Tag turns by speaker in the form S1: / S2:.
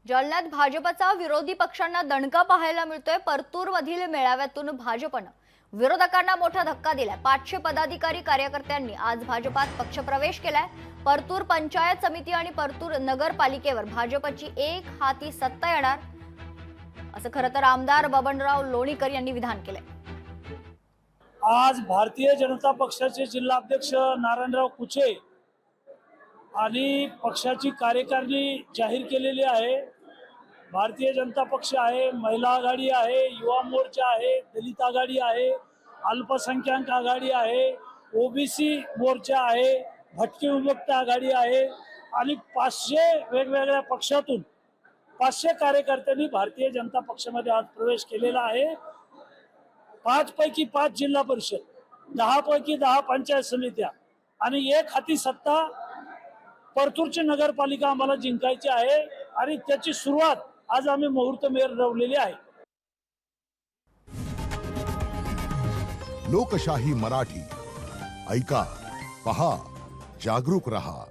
S1: जालन्यात भाजपचा विरोधी पक्षांना दणका पाहायला मिळतोय। परतूरमधील मेळाव्यातून भाजपनं विरोधकांना मोठा धक्का दिलाय। 500 पदाधिकारी कार्यकर्त्यांनी आज भाजपात पक्षप्रवेश केलाय। परतूर पंचायत समिती आणि परतूर नगरपालिकेवर भाजपची एक हाती सत्ता येणार असं खरं तर आमदार बबनराव लोणीकर यांनी विधान केलंय।
S2: आज भारतीय जनता पक्षाचे जिल्हाध्यक्ष नारायणराव कुचे आणि पक्षाची कार्यकारिणी जाहीर केलेली आहे। भारतीय जनता पक्ष आहे, महिला आघाडी आहे, युवा मोर्चा आहे, दलित आघाडी आहे, अल्पसंख्याक आघाडी आहे, ओबीसी मोर्चा आहे, भटके विमुक्त आघाडी आहे आणि 500 वेगवेगळ्या पक्षातून 500 कार्यकर्त्यांनी भारतीय जनता पक्षामध्ये आज प्रवेश केलेला आहे। 5 पैकी 5 जिल्हा परिषद, 10 पैकी 10 पंचायत समित्या आणि एक हाती सत्ता परतूरची नगरपालिका आम्हाला जिंकायची आहे आणि त्याची सुरुवात आज आम्ही मुहूर्त मिरवलेली आहे।
S3: लोकशाही मराठी ऐका, पहा, जागरूक रहा।